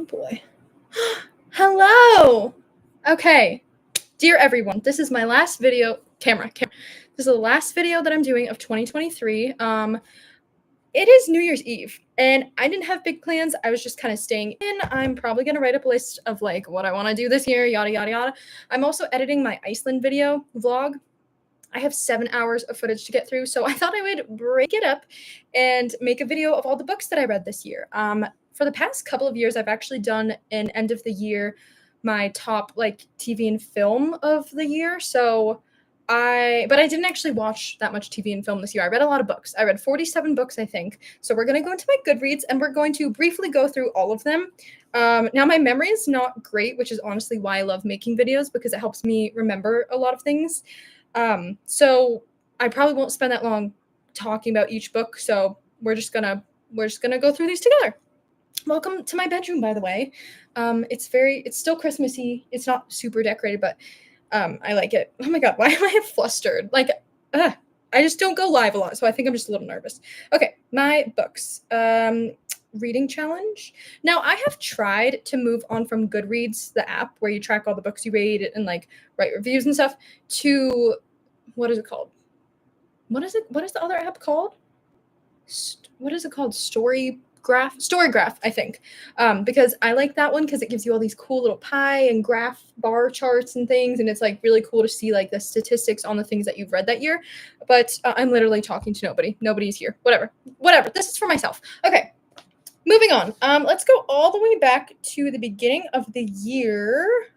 Oh boy. Hello. Okay. Dear everyone, this is my last video. Camera. This is the last video that I'm doing of 2023. It is New Year's Eve, and I didn't have big plans. I was just kind of staying in. I'm probably gonna write up a list of like what I want to do this year, yada yada yada. I'm also editing my Iceland video vlog. I have 7 hours of footage to get through, so I thought I would break it up and make a video of all the books that I read this year. For the past couple of years, I've actually done an end of the year, my top like TV and film of the year. But I didn't actually watch that much TV and film this year. I read a lot of books. I read 47 books, I think. So we're going to go into my Goodreads and we're going to briefly go through all of them. Now, my memory is not great, which is honestly why I love making videos because it helps me remember a lot of things. So I probably won't spend that long talking about each book. So we're just gonna go through these together. Welcome to my bedroom, by the way. It's still Christmassy. It's not super decorated, but I like it. Oh my god, why am I flustered? I just don't go live a lot, so I think I'm just a little nervous. Okay, my books. Reading challenge. Now, I have tried to move on from Goodreads, the app where you track all the books you read and like write reviews and stuff, to what is it called? What is the other app called? What is it called? Storygraph, I think. Because I like that one because it gives you all these cool little pie and graph bar charts and things, and it's like really cool to see like the statistics on the things that you've read that year. But I'm literally talking to nobody. Nobody's here. Whatever. This is for myself. Okay. Moving on. Let's go all the way back to the beginning of the year.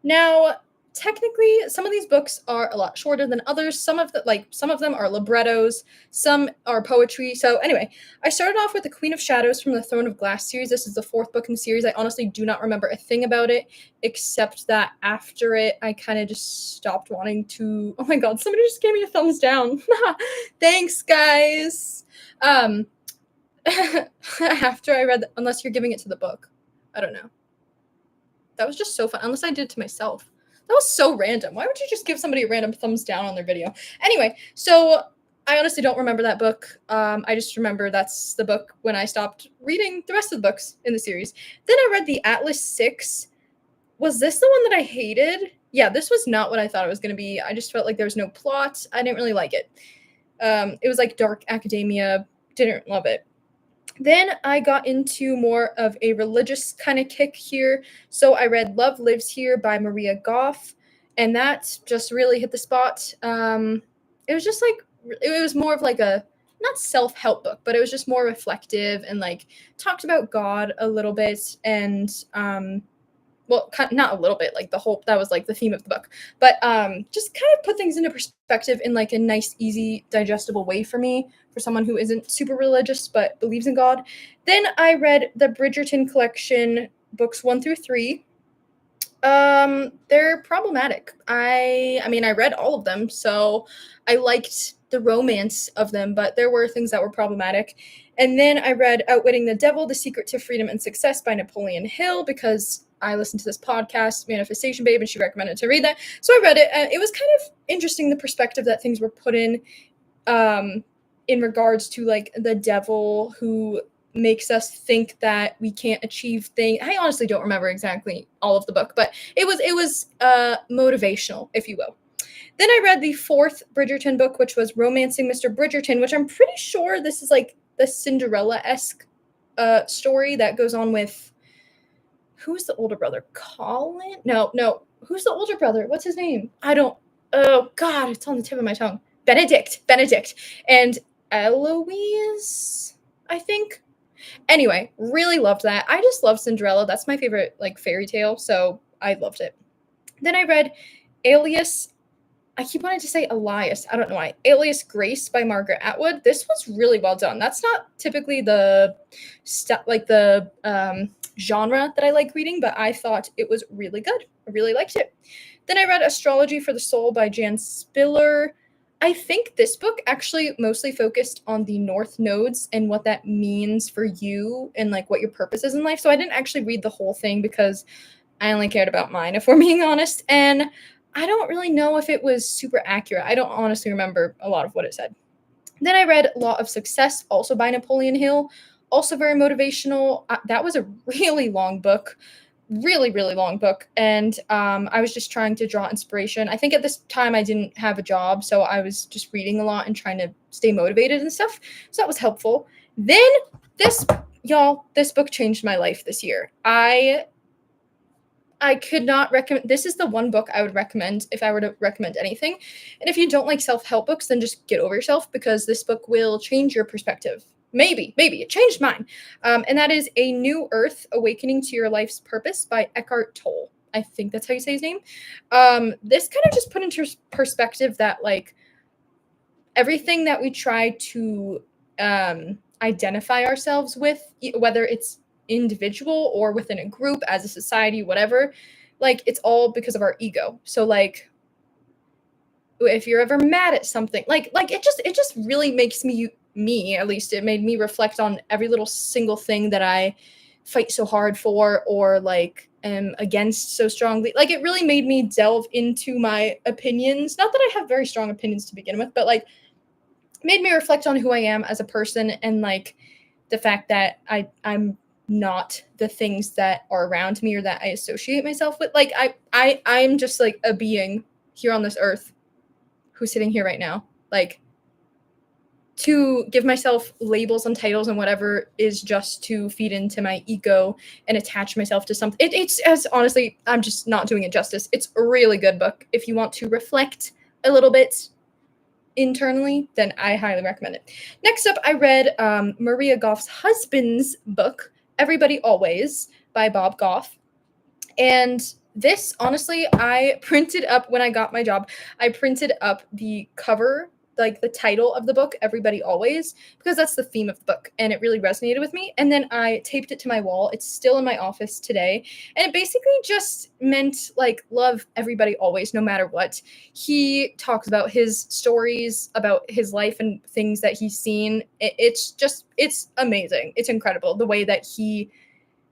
Now, technically, some of these books are a lot shorter than others. Some of them are librettos, some are poetry. So anyway, I started off with The Queen of Shadows from the Throne of Glass series. This is the 4th book in the series. I honestly do not remember a thing about it, except that after it, I kind of just stopped wanting to. Oh my god, somebody just gave me a thumbs down. Thanks, guys. After I read, unless you're giving it to the book. I don't know. That was just so fun. Unless I did it to myself. That was so random. Why would you just give somebody a random thumbs down on their video? Anyway, so I honestly don't remember that book. I just remember that's the book when I stopped reading the rest of the books in the series. Then I read the Atlas 6. Was this the one that I hated? Yeah, this was not what I thought it was going to be. I just felt like there was no plot. I didn't really like it. It was like dark academia. Didn't love it. Then I got into more of a religious kind of kick here. So I read Love Lives Here by Maria Goff, and that just really hit the spot. It was just like, it was more of like a, not self-help book, but it was just more reflective and like talked about God a little bit and, well, not a little bit, like that was like the theme of the book, but just kind of put things into perspective in like a nice, easy, digestible way for me, for someone who isn't super religious but believes in God. Then I read the Bridgerton collection, books 1 through 3. They're problematic. I mean, I read all of them, so I liked the romance of them, but there were things that were problematic. And then I read Outwitting the Devil, The Secret to Freedom and Success by Napoleon Hill, because I listened to this podcast, Manifestation Babe, and she recommended to read that. So I read it, and it was kind of interesting, the perspective that things were put in regards to like the devil who makes us think that we can't achieve things. I honestly don't remember exactly all of the book, but it was motivational, if you will. Then I read the 4th Bridgerton book, which was Romancing Mr. Bridgerton, which I'm pretty sure this is like the Cinderella-esque story that goes on with, who's the older brother? Colin? No. Who's the older brother? What's his name? Oh god, it's on the tip of my tongue. Benedict. And Eloise, I think. Anyway, really loved that. I just love Cinderella. That's my favorite like fairy tale, so I loved it. Then I read Alias. I keep wanting to say Elias. I don't know why. Alias Grace by Margaret Atwood. This was really well done. That's not typically the genre that I like reading, but I thought it was really good. I really liked it. Then I read Astrology for the Soul by Jan Spiller. I think this book actually mostly focused on the North nodes and what that means for you and like what your purpose is in life. So I didn't actually read the whole thing because I only cared about mine, if we're being honest. And I don't really know if it was super accurate. I don't honestly remember a lot of what it said. Then I read Law of Success, also by Napoleon Hill. Also very motivational. That was a really long book, really long book, and I was just trying to draw inspiration. I think at this time I didn't have a job, so I was just reading a lot and trying to stay motivated and stuff, so that was helpful. Then this this book changed my life this year. I could not recommend. This is the one book I would recommend if I were to recommend anything. And if you don't like self-help books, then just get over yourself, because this book will change your perspective. Maybe it changed mine. And that is A New Earth: Awakening to Your Life's Purpose by Eckhart Tolle. I think that's how you say his name. This kind of just put into perspective that, like, everything that we try to identify ourselves with, whether it's individual or within a group, as a society, whatever, like, it's all because of our ego. So, like, if you're ever mad at something, like it just really makes me, at least it made me reflect on every little single thing that I fight so hard for, or like am against so strongly. Like, it really made me delve into my opinions. Not that I have very strong opinions to begin with, but like, made me reflect on who I am as a person, and like the fact that I'm not the things that are around me or that I associate myself with. Like, I'm just like a being here on this earth who's sitting here right now. Like, to give myself labels and titles and whatever is just to feed into my ego and attach myself to something. It's, as honestly, I'm just not doing it justice. It's a really good book. If you want to reflect a little bit internally, then I highly recommend it. Next up, I read Maria Goff's husband's book, Everybody Always, by Bob Goff. And this, honestly, I printed up when I got my job. I printed up the cover, like the title of the book, Everybody Always, because that's the theme of the book, and it really resonated with me. And then I taped it to my wall. It's still in my office today. And it basically just meant, like, love everybody always, no matter what. He talks about his stories, about his life and things that he's seen. It's amazing. It's incredible the way that he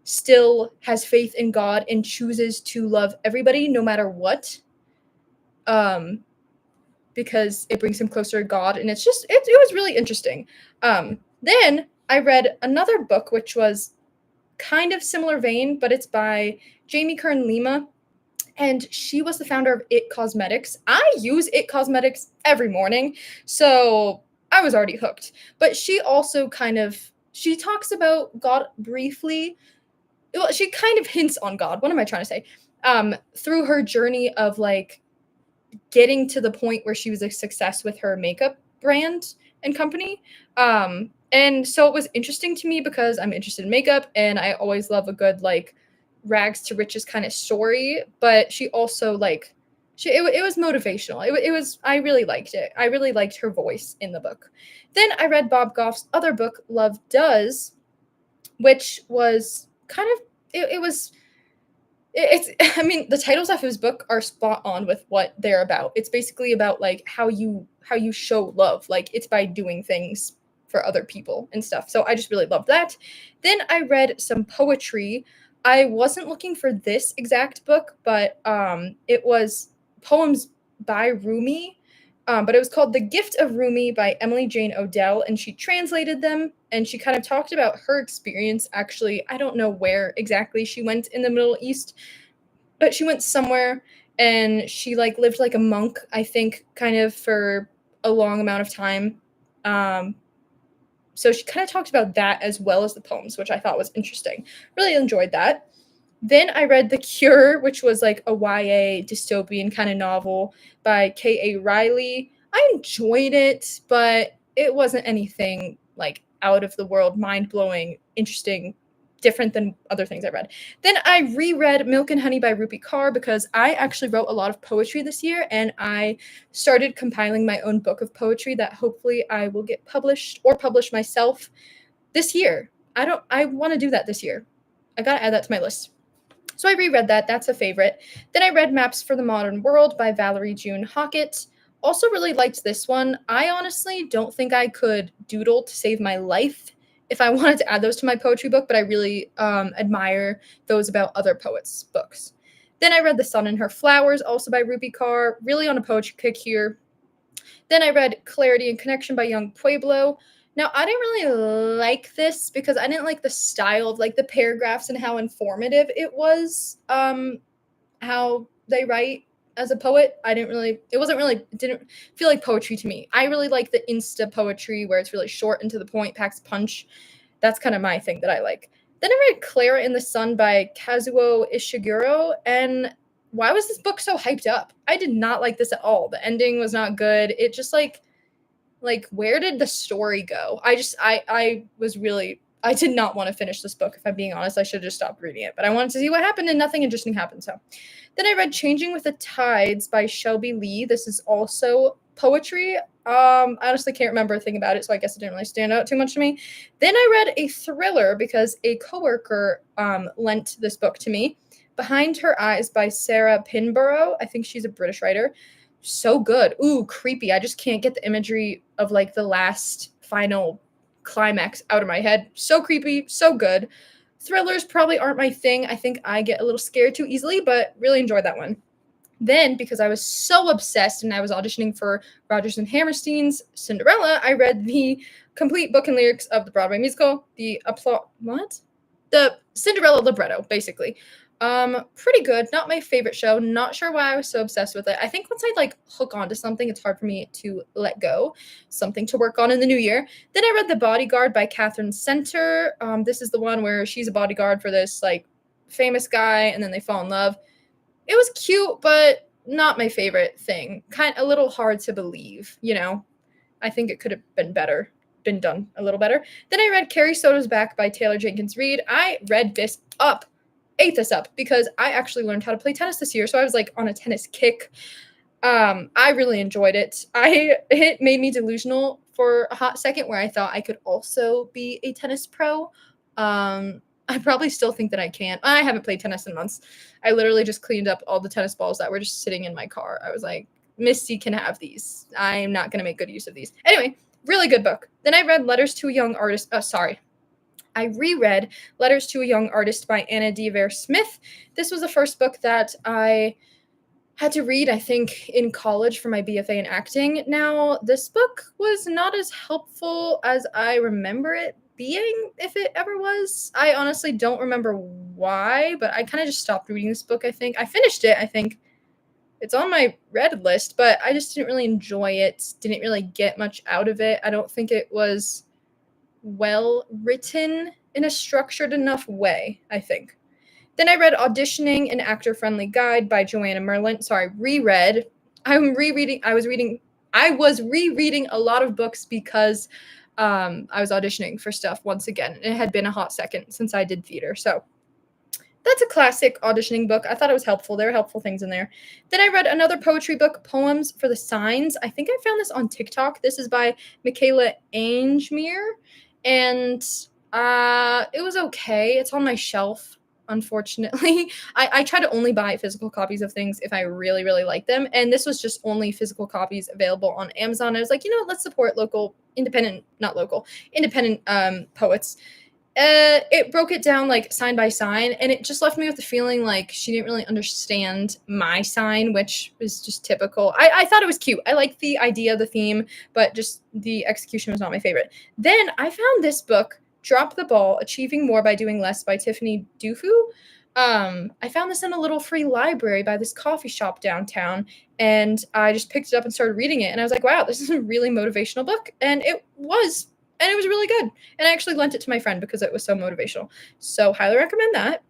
still has faith in God and chooses to love everybody no matter what. Because it brings him closer to God, and it was really interesting. Then I read another book, which was kind of similar vein, but it's by Jamie Kern Lima, and she was the founder of It Cosmetics. I use It Cosmetics every morning, so I was already hooked. But she also she talks about God briefly. Well, she kind of hints on God. What am I trying to say? Through her journey of, like, getting to the point where she was a success with her makeup brand and company. And so it was interesting to me because I'm interested in makeup, and I always love a good, like, rags to riches kind of story. But she also, like, it was motivational. It was, I really liked it. I really liked her voice in the book. Then I read Bob Goff's other book, Love Does, which was kind of, it's I mean, the titles of his book are spot on with what they're about. It's basically about, like, how you show love. Like, it's by doing things for other people and stuff. So I just really loved that. Then I read some poetry. I wasn't looking for this exact book, but it was poems by Rumi. But it was called The Gift of Rumi by Emily Jane Odell, and she translated them, and she kind of talked about her experience. Actually, I don't know where exactly she went in the Middle East, but she went somewhere, and she, like, lived like a monk, I think, kind of for a long amount of time. So she kind of talked about that as well as the poems, which I thought was interesting. Really enjoyed that. Then I read The Cure, which was like a YA dystopian kind of novel by K.A. Riley. I enjoyed it, but it wasn't anything, like, out of the world, mind-blowing, interesting, different than other things I read. Then I reread Milk and Honey by Rupi Kaur because I actually wrote a lot of poetry this year, and I started compiling my own book of poetry that hopefully I will get published or publish myself this year. I want to do that this year. I got to add that to my list. So I reread that. That's a favorite. Then I read Maps for the Modern World by Valerie June Hockett. Also really liked this one. I honestly don't think I could doodle to save my life if I wanted to add those to my poetry book, but I really admire those about other poets' books. Then I read The Sun and Her Flowers, also by Rupi Kaur, really on a poetry kick here. Then I read Clarity and Connection by Young Pueblo. Now, I didn't really like this because I didn't like the style of like the paragraphs and how informative it was. How they write as a poet. It wasn't really, it didn't feel like poetry to me. I really like the insta poetry where it's really short and to the point, packs punch. That's kind of my thing that I like. Then I read Clara in the Sun by Kazuo Ishiguro, and why was this book so hyped up? I did not like this at all. The ending was not good. It just like where did the story go? I was really, I did not want to finish this book, if I'm being honest. I should have just stopped reading it, but I wanted to see what happened and nothing interesting happened. So then I read Changing with the Tides by Shelby Lee. This is also poetry. I honestly can't remember a thing about it, so I guess it didn't really stand out too much to me. Then I read a thriller because a coworker lent this book to me, Behind Her Eyes by Sarah Pinborough. I think she's a British writer. So good. Ooh, creepy. I just can't get the imagery of like the last final climax out of my head. So creepy, so good. Thrillers probably aren't my thing. I think I get a little scared too easily, but really enjoyed that one. Then, because I was so obsessed and I was auditioning for Rodgers and Hammerstein's Cinderella, I read the complete book and lyrics of the Broadway musical, the Cinderella libretto, basically. Pretty good. Not my favorite show. Not sure why I was so obsessed with it. I think once I like hook onto something, it's hard for me to let go. Something to work on in the new year. Then I read The Bodyguard by Catherine Center. This is the one where she's a bodyguard for this like famous guy, and then they fall in love. It was cute, but not my favorite thing. Kind of a little hard to believe, you know. I think it could have been done a little better. Then I read Carrie Soto's Back by Taylor Jenkins Reid. I read this up, ate this up, because I actually learned how to play tennis this year, so I was like on a tennis kick. I really enjoyed it. It made me delusional for a hot second where I thought I could also be a tennis pro. I probably still think that I can. I haven't played tennis in months. I literally just cleaned up all the tennis balls that were just sitting in my car. I was like, Misty can have these. I'm not going to make good use of these. Anyway, really good book. Then I read Letters to a Young Artist. I reread Letters to a Young Artist by Anna Deavere Smith. This was the first book that I had to read, I think, in college for my BFA in acting. Now, this book was not as helpful as I remember it being, if it ever was. I honestly don't remember why, but I kind of just stopped reading this book, I think. I finished it, I think. It's on my read list, but I just didn't really enjoy it. Didn't really get much out of it. I don't think it was well written in a structured enough way, I think. Then I read Auditioning, an Actor-Friendly Guide by Joanna Merlin. So I reread. I was rereading a lot of books because I was auditioning for stuff once again. It had been a hot second since I did theater. So that's a classic auditioning book. I thought it was helpful. There were helpful things in there. Then I read another poetry book, Poems for the Signs. I think I found this on TikTok. This is by Michaela Angemere. And it was okay. It's on my shelf, unfortunately. I try to only buy physical copies of things if I really, really like them. And this was just only physical copies available on Amazon. I was like, let's support independent poets. It broke it down like sign by sign, and it just left me with the feeling like she didn't really understand my sign, which is just typical. I thought it was cute. I liked the idea, the theme, but just the execution was not my favorite. Then I found this book, Drop the Ball, Achieving More by Doing Less by Tiffany Dufu. I found this in a little free library by this coffee shop downtown, and I just picked it up and started reading it, and I was like, wow, this is a really motivational book, and it was really good. And I actually lent it to my friend because it was so motivational. So highly recommend that.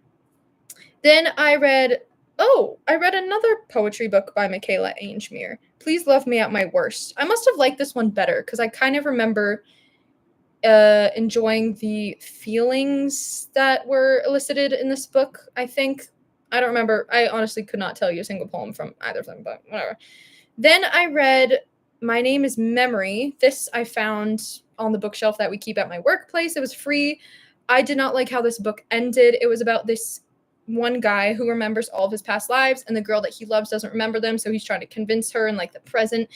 Then I read another poetry book by Michaela Angemere, Please Love Me at My Worst. I must have liked this one better because I kind of remember enjoying the feelings that were elicited in this book, I think. I don't remember. I honestly could not tell you a single poem from either of them, but whatever. Then I read My Name is Memory. This I found on the bookshelf that we keep at my workplace. It was free. I did not like how this book ended. It was about this one guy who remembers all of his past lives, and the girl that he loves doesn't remember them, so he's trying to convince her in like the present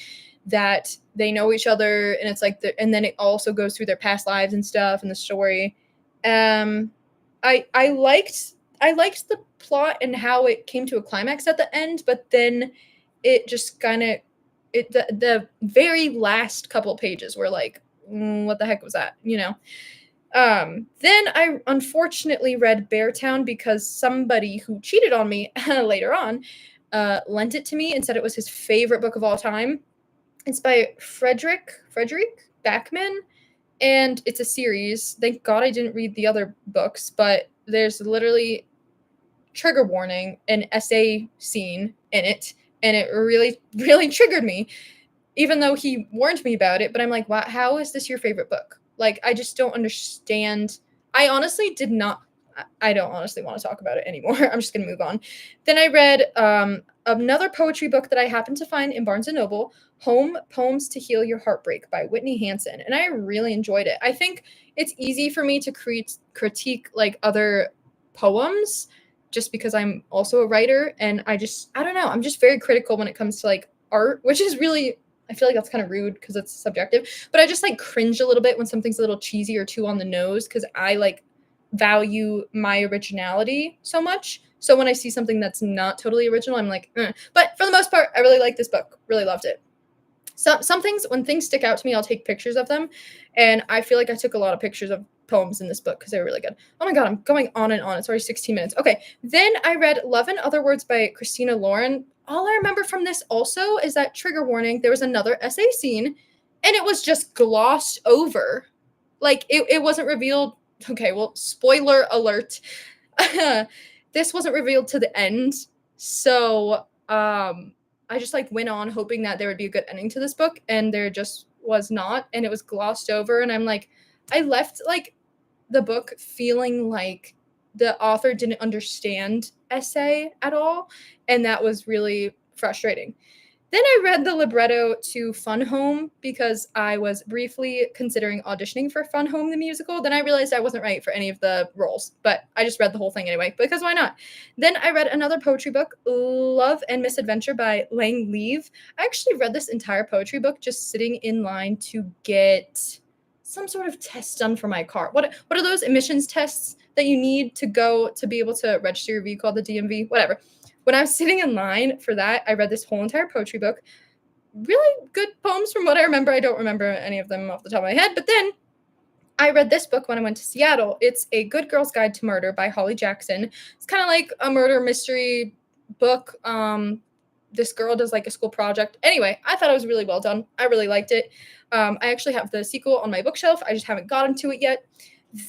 that they know each other, and it's like and then it also goes through their past lives and stuff and the story. I liked the plot and how it came to a climax at the end, but then it just kind of the very last couple pages were like what the heck was that? Then I unfortunately read Beartown because somebody who cheated on me later on lent it to me and said it was his favorite book of all time. It's by Frederick Backman, and it's a series. Thank God I didn't read the other books, but there's literally, trigger warning, an essay scene in it, and it really, really triggered me, even though he warned me about it. But I'm like, wow, how is this your favorite book? Like, I just don't understand. I honestly did not. I don't honestly want to talk about it anymore. I'm just gonna move on. Then I read another poetry book that I happened to find in Barnes and Noble, Home Poems to Heal Your Heartbreak by Whitney Hansen, and I really enjoyed it. I think it's easy for me to critique like other poems just because I'm also a writer, and I don't know. I'm just very critical when it comes to like art, which is really, I feel like that's kind of rude because it's subjective, but I just like cringe a little bit when something's a little cheesy or too on the nose because I like value my originality so much. So when I see something that's not totally original, I'm like, eh. But for the most part, I really like this book. Really loved it. So some things, when things stick out to me, I'll take pictures of them, and I feel like I took a lot of pictures of poems in this book because they were really good. Oh my god, I'm going on and on. It's already 16 minutes. Okay, then I read Love and Other Words by Christina Lauren. All I remember from this also is that, trigger warning, there was another essay scene, and it was just glossed over. Like it wasn't revealed. Okay, well, spoiler alert. This wasn't revealed to the end. So I just like went on hoping that there would be a good ending to this book, and there just was not, and it was glossed over, and I'm like, I left like the book feeling like the author didn't understand essay at all, and that was really frustrating. Then I read the libretto to Fun Home because I was briefly considering auditioning for Fun Home the musical. Then I realized I wasn't right for any of the roles, but I just read the whole thing anyway, because why not? Then I read another poetry book, Love and Misadventure by Lang Leave. I actually read this entire poetry book just sitting in line to get some sort of test done for my car. What are those emissions tests that you need to go to be able to register your vehicle at the DMV? Whatever. When I was sitting in line for that, I read this whole entire poetry book. Really good poems from what I remember. I don't remember any of them off the top of my head. But then I read this book when I went to Seattle. It's A Good Girl's Guide to Murder by Holly Jackson. It's kind of like a murder mystery book. This girl does like a school project. Anyway, I thought it was really well done. I really liked it. I actually have the sequel on my bookshelf. I just haven't gotten to it yet.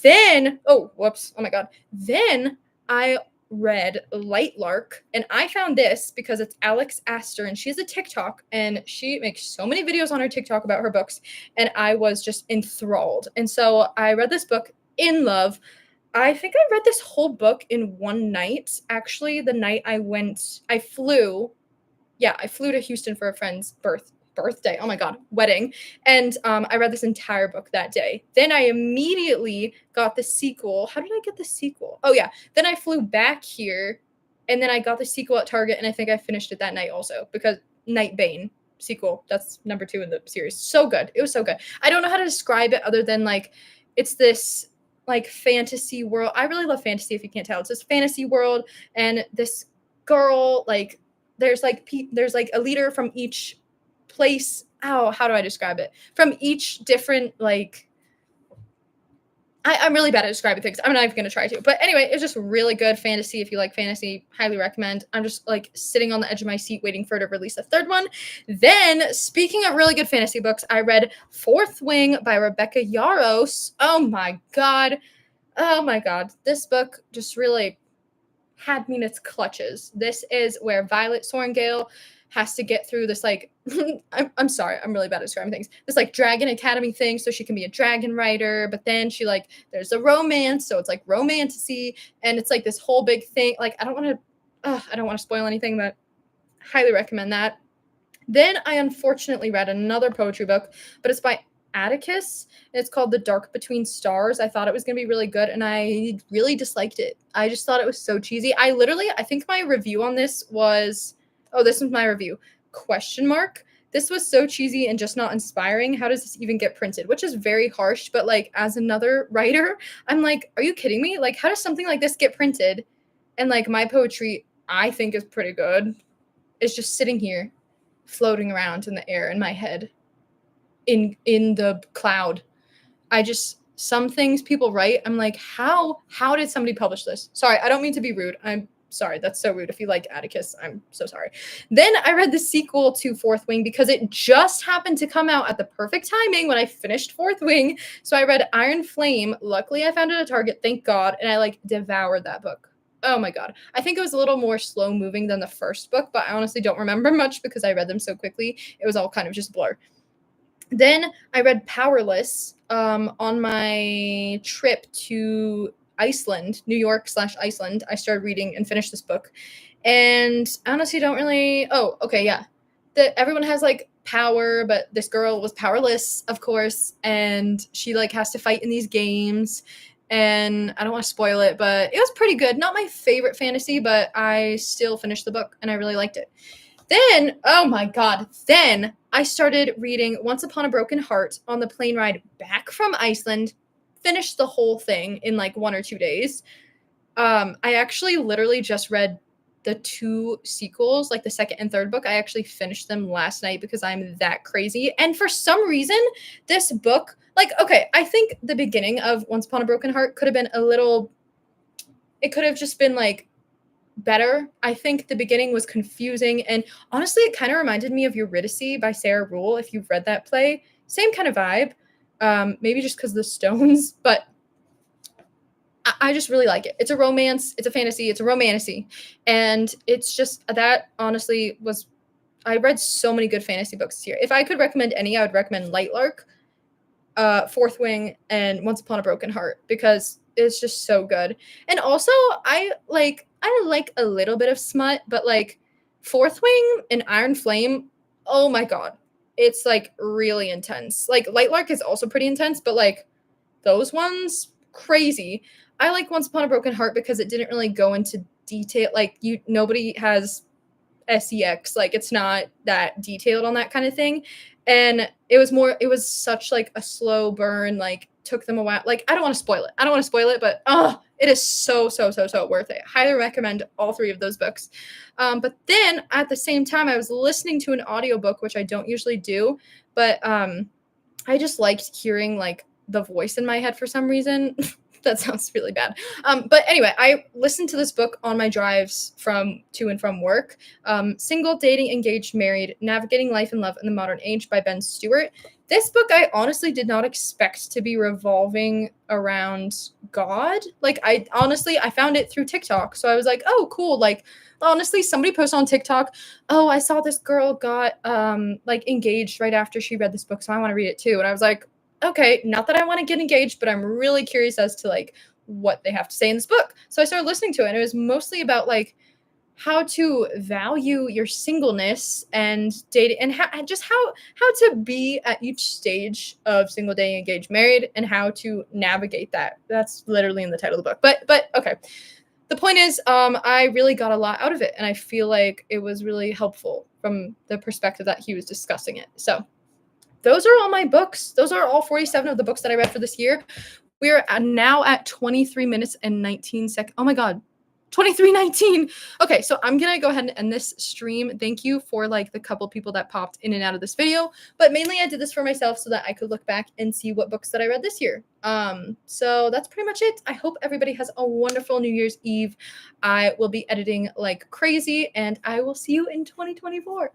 Then, oh, whoops. Oh my God. Then I read Light Lark, and I found this because it's Alex Astor, and she has a TikTok, and she makes so many videos on her TikTok about her books, and I was just enthralled. And so I read this book in love. I think I read this whole book in one night. Actually, the night I flew. Yeah, I flew to Houston for a friend's birthday. Oh my god, wedding. And I read this entire book that day. Then I immediately got the sequel. How did I get the sequel? Oh yeah. Then I flew back here, and then I got the sequel at Target, and I think I finished it that night also, because Night Bane sequel. That's number 2 in the series. So good. It was so good. I don't know how to describe it other than like it's this like fantasy world. I really love fantasy, if you can't tell. It's this fantasy world, and this girl, like there's like a leader from each place. Oh, how do I describe it? From each different like I'm really bad at describing things. I'm not even gonna try to. But anyway, it's just really good fantasy. If you like fantasy, highly recommend. I'm just like sitting on the edge of my seat waiting for it to release a third one. Then, speaking of really good fantasy books, I read Fourth Wing by Rebecca Yarros. Oh my god. Oh my god. This book just really had me in its clutches. This is where Violet Sorrengail has to get through this like I'm sorry, I'm really bad at describing things. This like Dragon Academy thing so she can be a dragon writer, but then she like there's a romance, so it's like romantasy, and it's like this whole big thing. Like I don't want to spoil anything, but highly recommend that. Then I unfortunately read another poetry book, but it's by Atticus. And it's called The Dark Between Stars. I thought it was going to be really good, and I really disliked it. I just thought it was so cheesy. I think my review on this was, oh, this was my review, question mark. This was so cheesy and just not inspiring. How does this even get printed? Which is very harsh, but like as another writer, I'm like, are you kidding me? Like, how does something like this get printed? And like my poetry, I think is pretty good. It's just sitting here floating around in the air in my head. in the cloud. I just some things people write, I'm like, how did somebody publish this? Sorry, I don't mean to be rude. I'm sorry, that's so rude. If you like Atticus, I'm so sorry. Then I read the sequel to Fourth Wing because it just happened to come out at the perfect timing when I finished Fourth Wing. So I read Iron Flame. Luckily, I found it at Target, thank God, and I like devoured that book. Oh my God. I think it was a little more slow moving than the first book, but I honestly don't remember much because I read them so quickly. It was all kind of just blur. Then I read Powerless on my trip to Iceland, New York / Iceland. I started reading and finished this book. And I honestly don't really. Oh, okay, yeah. Everyone has like power, but this girl was powerless, of course, and she like has to fight in these games. And I don't want to spoil it, but it was pretty good. Not my favorite fantasy, but I still finished the book and I really liked it. Then, oh my God, then I started reading Once Upon a Broken Heart on the plane ride back from Iceland, finished the whole thing in like 1 or 2 days. I actually literally just read the 2 sequels, like the second and third book. I actually finished them last night because I'm that crazy. And for some reason, this book, like, okay, I think the beginning of Once Upon a Broken Heart could have been it could have just been like better. I think the beginning was confusing, and honestly, it kind of reminded me of Eurydice by Sarah Rule. If you've read that play, same kind of vibe. Maybe just because of the stones, but I just really like it. It's a romance, it's a fantasy, it's a romantasy, and it's just that. Honestly, was I read so many good fantasy books this year. If I could recommend any, I would recommend Lightlark, Fourth Wing, and Once Upon a Broken Heart because it's just so good. And also, I like a little bit of smut, but like Fourth Wing and Iron Flame, oh my God, it's like really intense. Like Lightlark is also pretty intense, but like those ones, crazy. I like Once Upon a Broken Heart because it didn't really go into detail. Like nobody has sex, like it's not that detailed on that kind of thing, and it was such like a slow burn, like took them a while. Like I don't want to spoil it, but it is so worth it. Highly recommend all 3 of those books. But then at the same time I was listening to an audiobook, which I don't usually do, but I just liked hearing like the voice in my head for some reason. That sounds really bad. But anyway, I listened to this book on my drives to and from work. Single, Dating, Engaged, Married, Navigating Life and Love in the Modern Age by Ben Stewart. This book I honestly did not expect to be revolving around God. Like I found it through TikTok. So I was like, oh, cool. Like honestly, somebody posted on TikTok, oh, I saw this girl got like engaged right after she read this book, so I want to read it too. And I was like, okay, not that I want to get engaged, but I'm really curious as to like what they have to say in this book. So I started listening to it, and it was mostly about like how to value your singleness and dating, and how to be at each stage of single, dating, engaged, married, and how to navigate that. That's literally in the title of the book. But okay. The point is, I really got a lot out of it, and I feel like it was really helpful from the perspective that he was discussing it. So those are all my books. Those are all 47 of the books that I read for this year. We are now at 23 minutes and 19 seconds. Oh my God, 23:19. Okay, so I'm gonna go ahead and end this stream. Thank you for like the couple people that popped in and out of this video, but mainly I did this for myself so that I could look back and see what books that I read this year. So that's pretty much it. I hope everybody has a wonderful New Year's Eve. I will be editing like crazy, and I will see you in 2024.